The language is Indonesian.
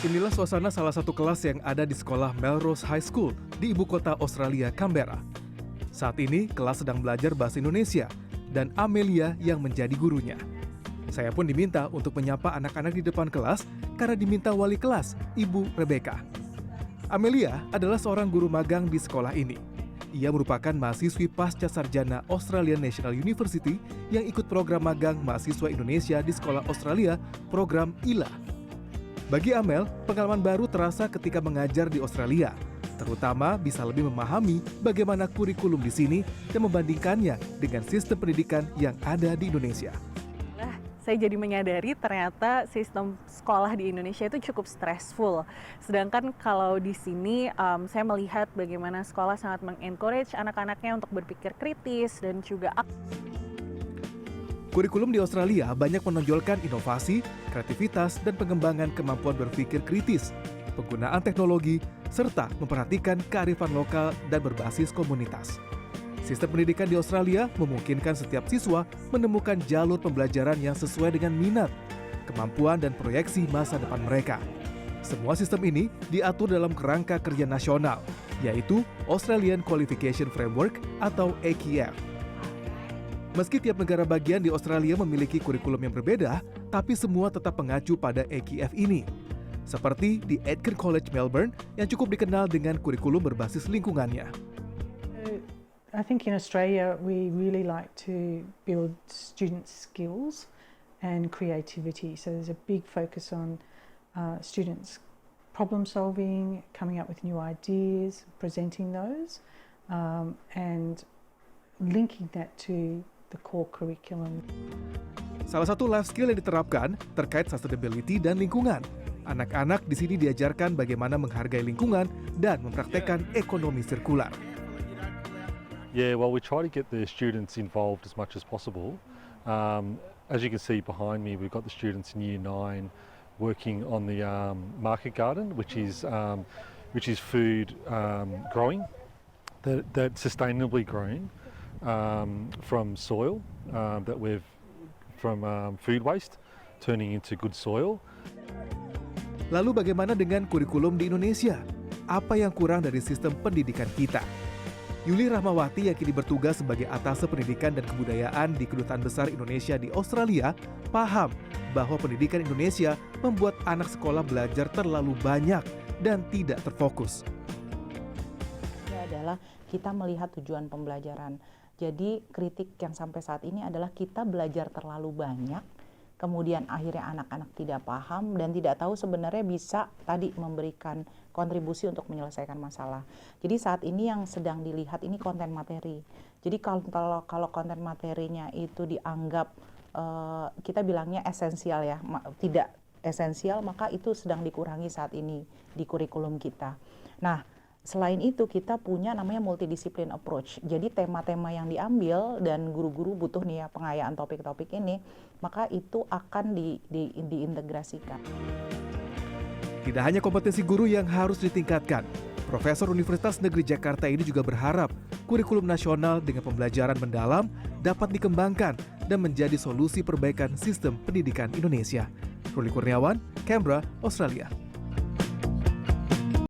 Inilah suasana salah satu kelas yang ada di sekolah Melrose High School di ibu kota Australia, Canberra. Saat ini, kelas sedang belajar bahasa Indonesia dan Amelia yang menjadi gurunya. Saya pun diminta untuk menyapa anak-anak di depan kelas karena diminta wali kelas, Ibu Rebecca. Amelia adalah seorang guru magang di sekolah ini. Ia merupakan mahasiswi pasca sarjana Australian National University yang ikut program magang mahasiswa Indonesia di sekolah Australia, program ILA. Bagi Amel, pengalaman baru terasa ketika mengajar di Australia, terutama bisa lebih memahami bagaimana kurikulum di sini dan membandingkannya dengan sistem pendidikan yang ada di Indonesia. Saya jadi menyadari ternyata sistem sekolah di Indonesia itu cukup stressful. Sedangkan kalau di sini saya melihat bagaimana sekolah sangat mengencourage anak-anaknya untuk berpikir kritis dan juga Kurikulum di Australia banyak menonjolkan inovasi, kreativitas, dan pengembangan kemampuan berpikir kritis, penggunaan teknologi, serta memperhatikan kearifan lokal dan berbasis komunitas. Sistem pendidikan di Australia memungkinkan setiap siswa menemukan jalur pembelajaran yang sesuai dengan minat, kemampuan, dan proyeksi masa depan mereka. Semua sistem ini diatur dalam kerangka kerja nasional, yaitu Australian Qualification Framework atau AQF. Meski tiap negara bagian di Australia memiliki kurikulum yang berbeda, tapi semua tetap mengacu pada AQF ini. Seperti di Aitken College Melbourne yang cukup dikenal dengan kurikulum berbasis lingkungannya. I think in Australia we really like to build student skills and creativity. So there's a big focus on students problem solving, coming up with new ideas, presenting those, and linking that to the core curriculum. Salah satu life skill yang diterapkan terkait sustainability dan lingkungan. Anak-anak di sini diajarkan bagaimana menghargai lingkungan dan mempraktekkan ekonomi sirkular. Yeah, well, we try to get the students involved as much as possible. As you can see behind me, we've got the students in Year 9 working on the market garden, which is food growing, that's sustainably grown from soil that we've from food waste turning into good soil. Lalu bagaimana dengan kurikulum di Indonesia? Apa yang kurang dari sistem pendidikan kita? Yuli Rahmawati yang kini bertugas sebagai atase pendidikan dan kebudayaan di Kedutaan Besar Indonesia di Australia paham bahwa pendidikan Indonesia membuat anak sekolah belajar terlalu banyak dan tidak terfokus. Ini adalah kita melihat tujuan pembelajaran. Jadi kritik yang sampai saat ini adalah kita belajar terlalu banyak, kemudian akhirnya anak-anak tidak paham dan tidak tahu sebenarnya bisa tadi memberikan kontribusi untuk menyelesaikan masalah. Jadi saat ini yang sedang dilihat ini konten materi. Jadi kalau konten materinya itu dianggap kita bilangnya esensial ya, tidak esensial, maka itu sedang dikurangi saat ini di kurikulum kita. Nah, selain itu kita punya namanya multidisiplin approach. Jadi tema-tema yang diambil dan guru-guru butuh nih ya pengayaan topik-topik ini, maka itu akan diintegrasikan. Tidak hanya kompetensi guru yang harus ditingkatkan, Profesor Universitas Negeri Jakarta ini juga berharap kurikulum nasional dengan pembelajaran mendalam dapat dikembangkan dan menjadi solusi perbaikan sistem pendidikan Indonesia. Ruli Kurniawan, Canberra, Australia.